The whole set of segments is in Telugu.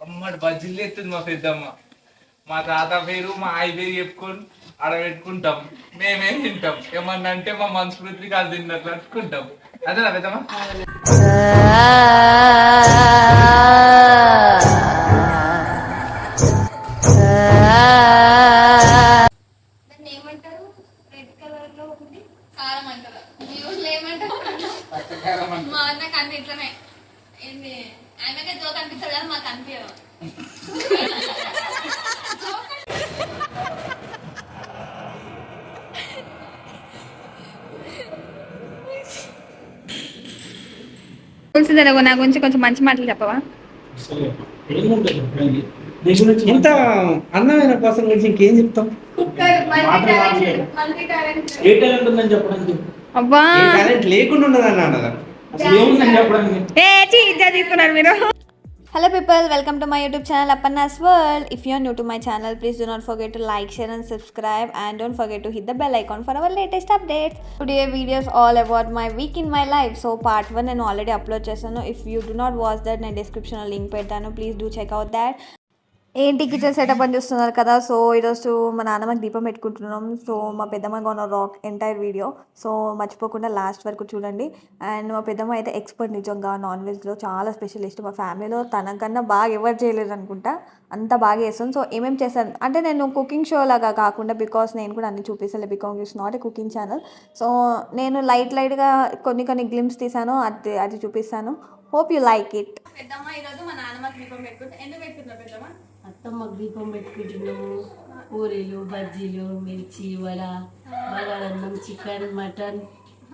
అమ్మడి బజ్జీలు ఎత్తుంది మా పెద్దమ్మ. మా తాత పేరు మా ఆయి పేరు చెప్పుకొని ఆడబెట్టుకుంటాం. మేమేం తింటాం ఏమన్నా అంటే మా మనస్ఫూర్తికి అది తిన్నట్లు అనుకుంటాం. అదేనా పెద్దమ్మ? మా అన్నకు అన్ని ఇట్లనే ఏంది ఆయనకే జోక్ అనిపిస్తుంది కానీ మాకు అనిపించదు. నా గురించి కొంచెం మంచి మాటలు చెప్పవా? ఇంత అందమైన పర్సన్ గురించి ఇంకేం చెప్తాం? ఏ టాలెంట్ ఉందని చెప్పడానికి? అబ్బా టాలెంట్ లేకుండా ఉండదని తీసుకున్నారు మీరు. Hello people, welcome to my YouTube channel Aparna's World. If you are new to my channel, please do not forget to like, share and subscribe, and don't forget to hit the bell icon for our latest updates. Today videos all about my week in my life. So part 1 నేను already upload చేశాను. If you do not watch that, నేను description లో లింక్ పెడతాను. Please do check out that. ఏంటి కిచెన్ సెటప్ అని చూస్తున్నారు కదా. సో ఈరోజు మా నాన్నమ్మకి దీపం పెట్టుకుంటున్నాం. సో మా పెద్దమ్మ gonna rock entire video. So మర్చిపోకుండా లాస్ట్ వరకు చూడండి. అండ్ మా పెద్దమ్మ అయితే ఎక్స్పర్ట్ నిజంగా నాన్ వెజ్లో చాలా స్పెషలిస్ట్. మా ఫ్యామిలీలో తనకన్నా బాగా ఎవరు చేయలేదు అనుకుంటా, అంత బాగా చేస్తాను. సో ఏమేమి చేస్తాను అంటే నేను కుకింగ్ షో లాగా కాకుండా, బికాస్ నేను కూడా అన్ని చూపిస్తాను, because it's not a cooking channel. So నేను లైట్గా కొన్ని గ్లిమ్స్ తీసాను, అది చూపిస్తాను. Hope you like it. పెద్దమ్మ ఈరోజు మా నాన్నమ్మకి దీపం పెట్టుకుంటా. ఎందుకు పెట్టుకుంటా పెద్దమ్మ? అత్తమ్మకు దీపం పెట్టుకుంటున్నాము. పూరీలు, బజ్జీలు, మిర్చి, వడ, బగారన్నం, చికెన్, మటన్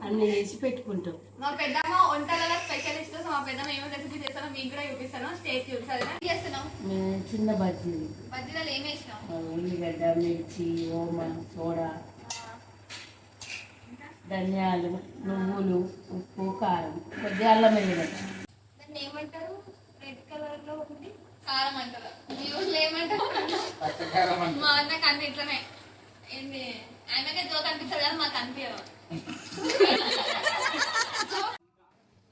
అన్ని వేసి పెట్టుకుంటాం. మా పెద్దమ్మ వంటలలో స్పెషలిస్ట్. సో మా పెద్దమ్మ ఏమేమి రెసిపీ చేస్తానో మీకు కూడా చూపిస్తాను. స్టేట్ చేస్తున్నాం. చిన్న బజ్జీలు, బజ్జీలలో ఏం వేసినాం? ఉల్లిగడ్డ, మిర్చి, ఓమ, సోడా, ధనియాలు, నువ్వులు, ఉప్పు, కారం, కొద్దిగా అల్లం వేయడం. దాన్ని ఏమంటారు? రెడ్ కలర్ లో ఉంది కారం అంటారు. న్యూస్లో ఏమంటారు? మా అన్నకు అన్ని ఇట్లనే ఏంది ఆయనకే జోక్ అనిపిస్తుంది కానీ మాకు అనిపించదు.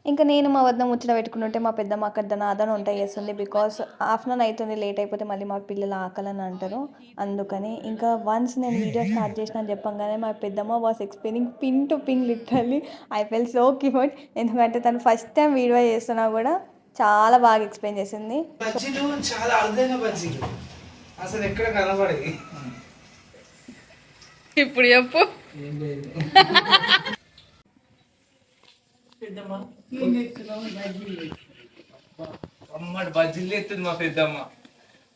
ఇంకా నేను మా వద్ద ముచ్చట పెట్టుకుంటుంటే మా పెద్దమ్మ అక్కడ దాని వంట చేస్తుంది. బికాస్ ఆఫ్టర్నూన్ అవుతుంది, లేట్ అయిపోతే మళ్ళీ మా పిల్లలు ఆకలని అంటారు. అందుకని ఇంకా వన్స్ నేను వీడియో స్టార్ట్ చేసిన అని చెప్పంగానే మా పెద్దమ్మ was explaining pin to pin. Literally I felt so cute. ఎందుకంటే తను ఫస్ట్ టైం వీడియో చేస్తున్నా కూడా చాలా బాగా ఎక్స్ప్లెయిన్ చేసింది. బజ్జీలు చాలా అరుదైన బజ్జీలు, అసలు ఎక్కడ కనబడేది. ఇప్పుడు చెప్పు. అమ్మడి బజ్జీలు ఎత్తుంది మా పెద్దమ్మ.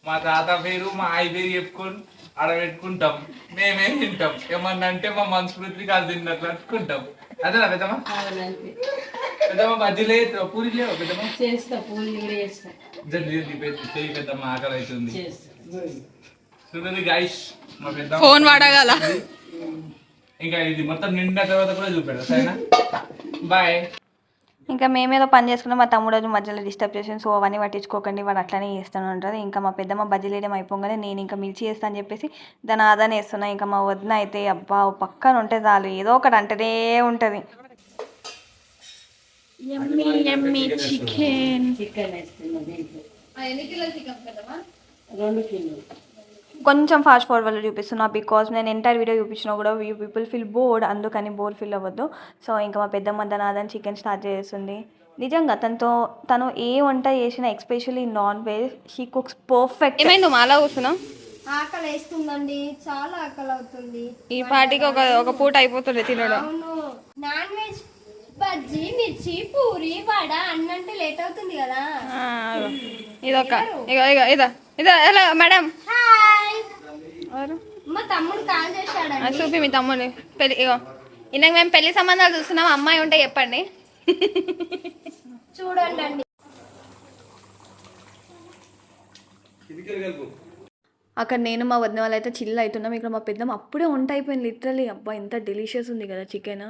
మా తాత పేరు మా ఆయి పేరు చెప్పుకొని ఆడబెట్టుకుంటాం. మేమేం తింటాం ఏమన్నా అంటే మా మనస్ఫూర్తికి అది తిన్నట్లు అనుకుంటాం. అదేనా పెద్దమ్మ? పెద్దమ్మ బజ్జీలే ఎత్తువ, పూరి లేవు పెద్దమ్మ? చేస్తా, పూరీలు కూడా చేస్తా. చెయ్యి పెద్దమ్మ, ఆకలి అవుతుంది. చూడండి గైస్, మా పెద్దమ్మ ఫోన్ వాడగల. ఇంకా ఇది మొత్తం నిండిన తర్వాత కూడా చూపెడతా, సరేనా? బాయ్. ఇంకా మేమేదో పని చేసుకున్నాం, మా తమ్ముడు రోజు మధ్యలో డిస్టర్బ్ చేసాను. సో అవన్నీ పట్టించుకోకండి, వాడు అట్లనే చేస్తాను అంటారు. ఇంకా మా పెద్దమ్మ బజ్జీలు వేయడం అయిపోగానే నేను ఇంకా మిర్చి వేస్తా అని చెప్పేసి దాని ఆదానే వేస్తున్నా. ఇంకా మా వదిన అయితే అబ్బా పక్కన ఉంటే చాలు ఏదో ఒకటి అంటనే ఉంటుంది. చికెన్ వేస్తున్నా దీంట్లో 2 కిలోలు. కొంచెం ఫాస్ట్ ఫార్వర్డ్లో చూపిస్తున్నా, బికాజ్ నేను ఎంటైర్ వీడియో చూపించినా కూడా యూ పీపుల్ ఫీల్ బోర్డ్, అందుకని బోర్ ఫీల్ అవ్వద్దు. సో ఇంకా మా పెద్దమ్మ దాని చికెన్ స్టార్ట్ చేస్తుంది. నిజంగా తను ఏ వంట చేసినా, especially non veg, she cooks perfect. ఏమైంది అలా కూర్చున్నావు? ఆకలి వేస్తుందండి, చాలా ఆకలి అవుతుంది. ఈ పార్టీకి ఒక పూట అయిపోతుంది తినడం. అవును, నాన్ వెజ్ బజ్జీ, మిర్చి, పూరి, వడ అన్నంటే లేట్ అవుతుంది కదా. ఇదొక ఇదో హలో మేడం. హాయ్, మా తమ్ముడు కాల్ చేశాడు. చూపి మీ తమ్ముడు పెళ్ళి. ఇగో ఇందాక మేము పెళ్లి సంబంధాలు చూస్తున్నాం, అమ్మాయి ఉంటే చెప్పండి. చూడండి. అక్కడ నేను మా వదిన వాళ్ళు అయితే చిల్ అవుతున్నాం. ఇక్కడ మా పెద్దమ్మ అప్పుడే వంట అయిపోయింది లిటరలీ. అబ్బా ఎంత డెలిషియస్ ఉంది కదా చికెన్.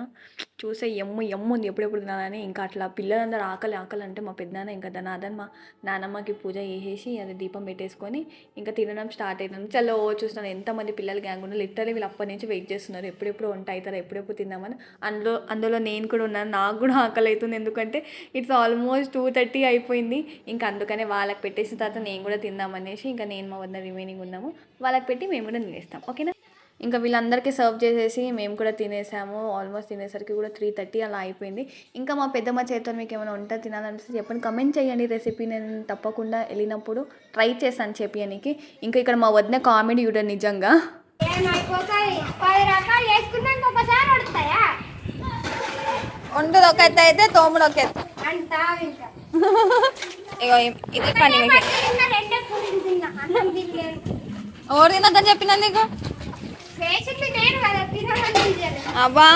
చూసే ఎమ్ము ఉంది ఎప్పుడెప్పుడు తినాలని. ఇంకా అట్లా పిల్లలందరూ ఆకలి ఆకలి అంటే మా పెద్దనాన్న ఇంకా ధనాదన్ మా నానమ్మకి పూజ చేసేసి అది దీపం పెట్టేసుకొని ఇంకా తినడం స్టార్ట్ అవుతుంది. చలో చూస్తున్నాను ఎంతమంది పిల్లలు గ్యాంగ్ ఉన్నారు. లిటరలీ వీళ్ళు అప్పటి నుంచి వెయిట్ చేస్తున్నారు ఎప్పుడెప్పుడు వంట అవుతారా ఎప్పుడెప్పుడు తిందామని. అందులో నేను కూడా ఉన్నాను. నాకు కూడా ఆకలి అవుతుంది ఎందుకంటే ఇట్స్ ఆల్మోస్ట్ 2:30 అయిపోయింది. ఇంకా అందుకనే వాళ్ళకి పెట్టేసిన తర్వాత నేను కూడా తిందామనేసి ఇంకా నేను మా వద్ద రిమైనింగ్ ఉన్నాము. వాళ్ళకి పెట్టి మేము కూడా తినేస్తాం. ఓకేనా. ఇంకా వీళ్ళందరికీ సర్వ్ చేసేసి మేము కూడా తినేసాము. ఆల్మోస్ట్ తినేసరికి కూడా 3:30 అలా అయిపోయింది. ఇంకా మా పెద్దమ్మ చేతితో మీకు ఏమైనా వంట తినాలనిపిస్తే చెప్పండి, కమెంట్ చేయండి. రెసిపీ నేను తప్పకుండా వెళ్ళినప్పుడు ట్రై చేస్తాను చెప్పడానికి. ఇంకా ఇక్కడ మా వదిన కామెడీ చూడండి నిజంగా. ఏమైపోతాయి 10 రకాలు వేసుకున్నాక ఒకసారి వడతాయా వంటది ఒక ఎత్తు అయితే తోముడు ఒక ఎత్తు అంతా ఇంకా ఇగో ఇది పని మీకు. రెండే కూరలు తిన్నా అన్నం తినలేదు. ఓడి తినద్దని చెప్పినా నీకు. వేసింది నేను కదా తినమని తినలేదు. అబ్బా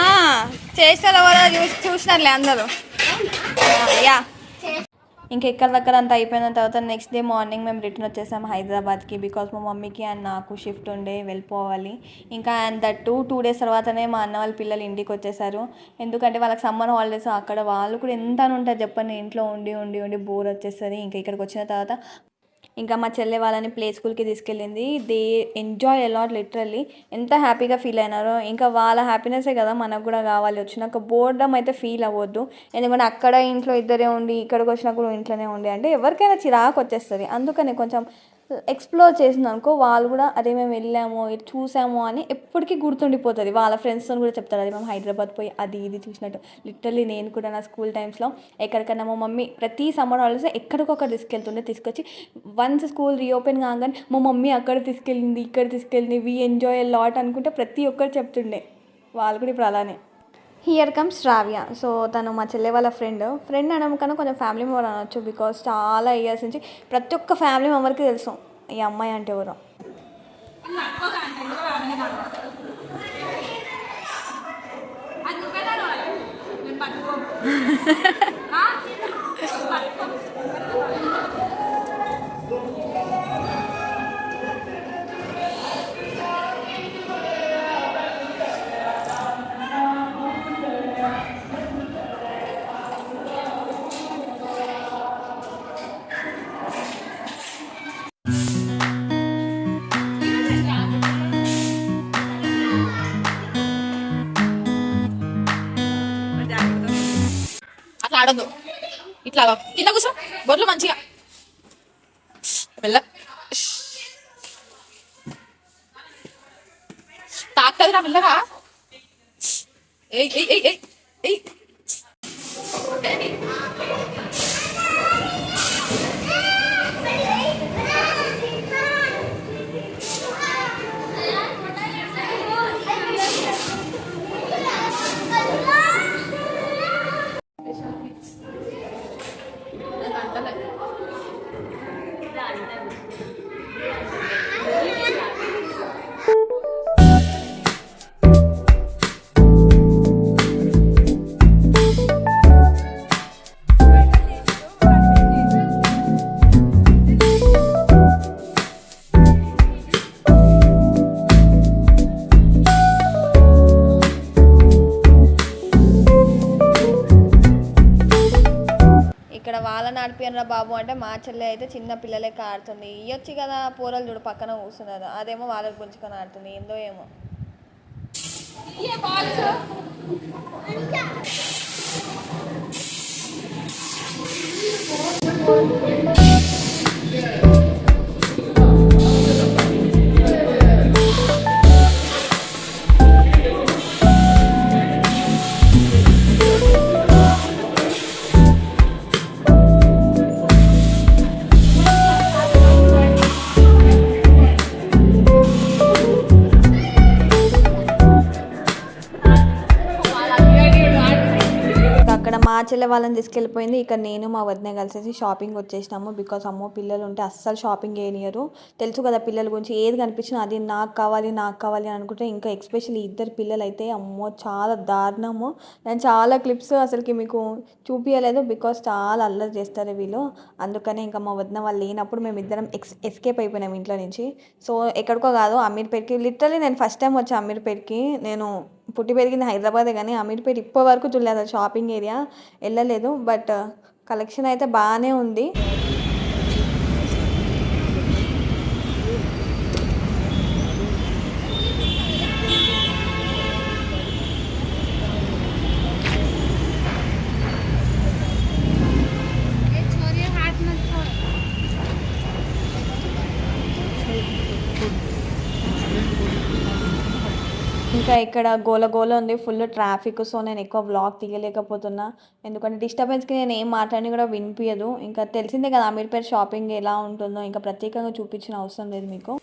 చేస్తారు కదా చూసినారులే అందరూ. యా ఇంకా ఎక్కడ దగ్గర అంతా అయిపోయిన తర్వాత నెక్స్ట్ డే మార్నింగ్ మేము రిటర్న్ వచ్చేసాం హైదరాబాద్కి. బికాస్ మా మమ్మీకి అండ్ నాకు షిఫ్ట్ ఉండే వెళ్ళిపోవాలి. ఇంకా అండ్ దట్ 2 days తర్వాతనే మా అన్న వాళ్ళ పిల్లలు ఇంటికి వచ్చేసారు. ఎందుకంటే వాళ్ళకి సమ్మర్ హాలిడేస్. అక్కడ వాళ్ళు కూడా ఎంత అని ఉంటుంది చెప్పండి, ఇంట్లో ఉండి ఉండి ఉండి బోర్ వచ్చేస్తుంది. ఇంకా ఇక్కడికి వచ్చిన తర్వాత ఇంకా మా చెల్లె వాళ్ళని ప్లే స్కూల్కి తీసుకెళ్ళింది. They enjoy a lot literally. ఎంత హ్యాపీగా ఫీల్ అయినారో. ఇంకా వాళ్ళ హ్యాపీనెస్సే కదా మనకు కూడా కావాలి. వచ్చినాక బోర్డమ్ అయితే ఫీల్ అవ్వద్దు. ఎందుకంటే అక్కడ ఇంట్లో ఇద్దరే ఉండి ఇక్కడికి వచ్చినా కూడా ఇంట్లోనే ఉండి అంటే ఎవరికైనా చిరాకు వచ్చేస్తుంది. అందుకని కొంచెం ఎక్స్ప్లోర్ చేసింది అనుకో వాళ్ళు కూడా అదే మేము వెళ్ళాము ఇది చూసాము అని ఎప్పటికీ గుర్తుండిపోతుంది. వాళ్ళ ఫ్రెండ్స్తో కూడా చెప్తారు అది మేము హైదరాబాద్ పోయి అది ఇది చూసినట్టు. లిటరల్లీ నేను కూడా నా స్కూల్ టైమ్స్లో ఎక్కడికైనా మా మమ్మీ ప్రతి సమ్మర్ హాలిడేస్ ఎక్కడికొక్కడ తీసుకొచ్చి వన్స్ స్కూల్ రీఓపెన్ కాగానే మా మమ్మీ అక్కడ తీసుకెళ్ళింది ఇక్కడ తీసుకెళ్ళింది వీ ఎంజాయ్ లాట్ అనుకుంటే ప్రతి ఒక్కరు చెప్తుండే. వాళ్ళు కూడా ఇప్పుడు అలానే. Here comes Sravya. సో తను మా చెల్లె వాళ్ళ ఫ్రెండ్ అనడం కన్నా కొంచెం ఫ్యామిలీ మెంబర్ అనవచ్చు. బికాస్ చాలా ఇయర్స్ నుంచి ప్రతి ఒక్క ఫ్యామిలీ మెంబర్కి తెలుసు ఈ అమ్మాయి అంటే ఎవరో. అట్లా ఆడద్దు. ఇట్లా కింద కూర్చో బొర్లు మంచిగా మెల్ల తాకుతుందిరా మెల్లగా. ఏయ్ ఏయ్ ఏయ్ ఏయ్ ఏయ్ ఇక్కడ వాళ్ళని ఆడిపోయినరా బాబు అంటే మా చెల్లె అయితే చిన్న పిల్లలే ఆడుతుంది. ఇయ్యొచ్చు కదా పోరలు చూడు పక్కన కూర్చున్నారు. అదేమో వాళ్ళకి గుంజుకొని ఆడుతుంది ఏందో ఏమో. మా చెల్లె వాళ్ళని తీసుకెళ్ళిపోయింది. ఇక నేను మా వదిన కలిసేసి షాపింగ్ వచ్చేసినాము. బికాస్ అమ్మో పిల్లలు ఉంటే అస్సలు షాపింగ్ చేయనియరు. తెలుసు కదా పిల్లల గురించి. ఏది కనిపించినా అది నాకు కావాలి అని అనుకుంటే ఇంకా ఎస్పెషల్లీ ఇద్దరు పిల్లలు అయితే అమ్మో చాలా దారుణము. నేను చాలా క్లిప్స్ అసలుకి మీకు చూపించలేదు బికాస్ చాలా అల్లరి చేస్తారు వీళ్ళు. అందుకనే ఇంకా మా వదిన వాళ్ళు లేనప్పుడు మేము ఇద్దరం ఎస్కేప్ అయిపోయినాం ఇంట్లో నుంచి. సో ఎక్కడికో కాదు అమీర్పేట్కి. లిటరలీ నేను ఫస్ట్ టైం వచ్చి అమీర్పేట్కి. నేను పుట్టి పెరిగింది హైదరాబాదే కానీ అమీర్పేట ఇప్పటి వరకు చూడలేదు షాపింగ్ ఏరియా, వెళ్ళలేదు. బట్ కలెక్షన్ అయితే బాగానే ఉంది. ఇంకా ఇక్కడ గోల ఉంది, ఫుల్ ట్రాఫిక్. సో నేను ఎక్కువ వ్లాగ్ తీయలేకపోతున్నా, ఎందుకంటే డిస్టర్బెన్స్కి నేను ఏం మాట్లాడి కూడా వినిపించదు. ఇంకా తెలిసిందే కదా అమీర్పేట షాపింగ్ ఎలా ఉంటుందో, ఇంకా ప్రత్యేకంగా చూపించిన అవసరం లేదు మీకు.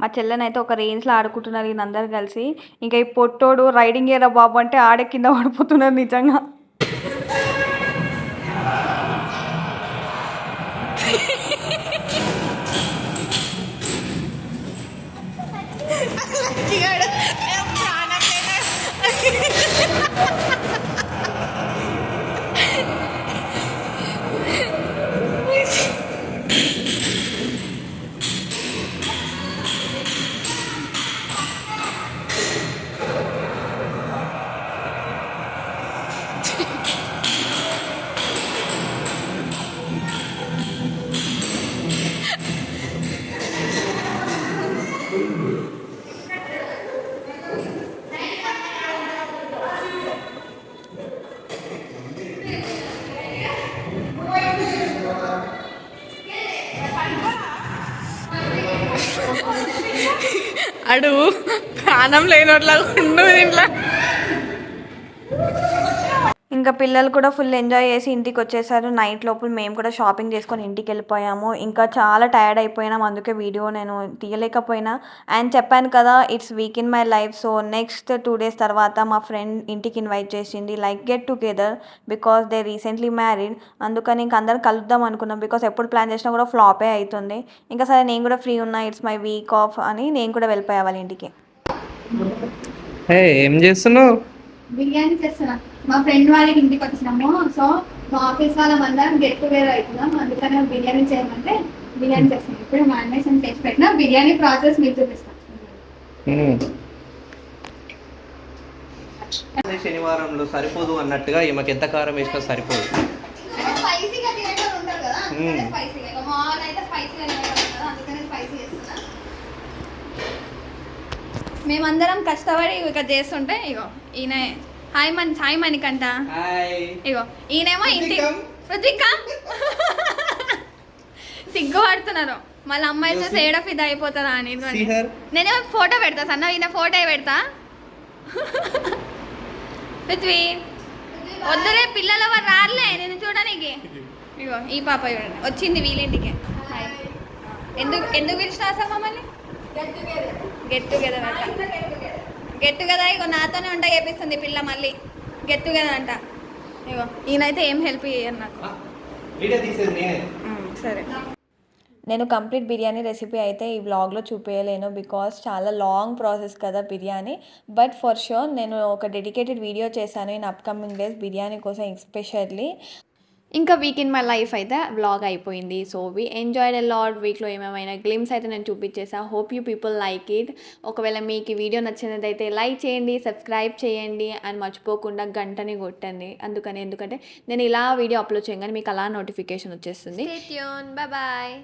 మా చెల్లెనైతే ఒక రేంజ్లో ఆడుకుంటున్నారు ఈయనందరూ కలిసి. ఇంకా ఈ పొట్టోడు రైడింగ్ ఏరా బాబు అంటే ఆడే కింద పడిపోతున్నారు నిజంగా. అడు ప్రాణం లేనట్లా ఉండు దీంట్లో. ఇంకా పిల్లలు కూడా ఫుల్ ఎంజాయ్ చేసి ఇంటికి వచ్చేసారు. నైట్ లోపల మేము కూడా షాపింగ్ చేసుకొని ఇంటికి వెళ్ళిపోయాము. ఇంకా చాలా టైర్డ్ అయిపోయినాం, అందుకే వీడియో నేను తీయలేకపోయినా. అండ్ చెప్పాను కదా it's week in my life. So next 2 days తర్వాత మా ఫ్రెండ్ ఇంటికి ఇన్వైట్ చేసింది, like get together, because they recently married. అందుకని ఇంక అందరం కలుద్దాం అనుకున్నాం, బికాస్ ఎప్పుడు ప్లాన్ చేసినా కూడా ఫ్లాపే అవుతుంది. ఇంకా సరే నేను కూడా ఫ్రీ ఉన్నా, ఇట్స్ మై వీక్ ఆఫ్ అని నేను కూడా వెళ్ళిపోయా వాళ్ళ ఇంటికి. ఏం చేస్తున్నావు? బిర్యానీ చేస్తున్నా. మా ఫ్రెండ్ వాళ్ళకి ఇంటికి వచ్చినాము. సో మా ఆఫీస్ వాళ్ళం అందరం గెట్ టుగెదర్ అవుతున్నాం. అందుకనే బిర్యానీ చేయమంటే బిర్యానీ చేస్తున్నాం. ఇప్పుడు మ్యారినేషన్ చేసి పెట్టిన బిర్యానీ ప్రాసెస్ మీకు చూపిస్తాను. శనివారంలో సరిపోదు అన్నట్టుగా ఈమెకి ఎంత కారం వేసినా సరిపోదు. స్పైసీగా తినేటోళ్ళు ఉంటారు కదా, అందుకనే స్పైసీగా. ఇక మా వాళ్ళు అయితే స్పైసీగా తినేటోళ్ళు కదా, అందుకనే స్పైసీ చేస్తున్నా. మేమందరం కష్టపడి ఇక చేస్తుంటే ఇగో ఈయన హాయ్ మణికంట. ఇగో ఈయనేమో ఇంటి రుచిక సిగ్గుపడుతున్నారు మళ్ళీ అమ్మాయి చూసి ఏడో ఫిదా అయిపోతారా అని. నేనే ఫోటో పెడతా సన్న, ఈయన ఫోటో పెడతా. పృథ్వీ వద్దులే, పిల్లలు ఎవరు రారులే నేను చూడడానికి. ఇగో ఈ పాప చూడండి వచ్చింది వీళ్ళింటికి. ఎందుకు పిలిచిన అసలు మమ్మల్ని? గెట్ టుగెదర్ అంట. గెట్ టుగెదర్ ఇగో నాతోనే వంట చేపిస్తుంది పిల్ల. మళ్ళీ గెట్ టుగెదర్ అంట. ఇగో ఈయనైతే ఏం హెల్ప్ చేయరు నాకు. సరే, నేను కంప్లీట్ బిర్యానీ రెసిపీ అయితే ఈ వ్లాగ్లో చూపించలేను బికాస్ చాలా లాంగ్ ప్రాసెస్ కదా బిర్యానీ. బట్ ఫర్ షూర్ నేను ఒక డెడికేటెడ్ వీడియో చేశాను ఇన్ అప్కమింగ్ డేస్ బిర్యానీ కోసం ఎస్పెషల్లీ. ఇంకా వీక్ ఇన్ మై లైఫ్ అయితే వ్లాగ్ అయిపోయింది. So we enjoyed a lot. వీక్లో ఏమేమైనా గ్లిమ్స్ అయితే నేను చూపించేసా. Hope you people like it. ఒకవేళ మీకు ఈ వీడియో నచ్చినదైతే లైక్ చేయండి, సబ్స్క్రైబ్ చేయండి అండ్ మర్చిపోకుండా గంటని కొట్టండి. ఎందుకంటే నేను ఇలా వీడియో అప్లోడ్ చేయగానే మీకు అలా నోటిఫికేషన్ వచ్చేస్తుంది. Stay tune. Bye bye.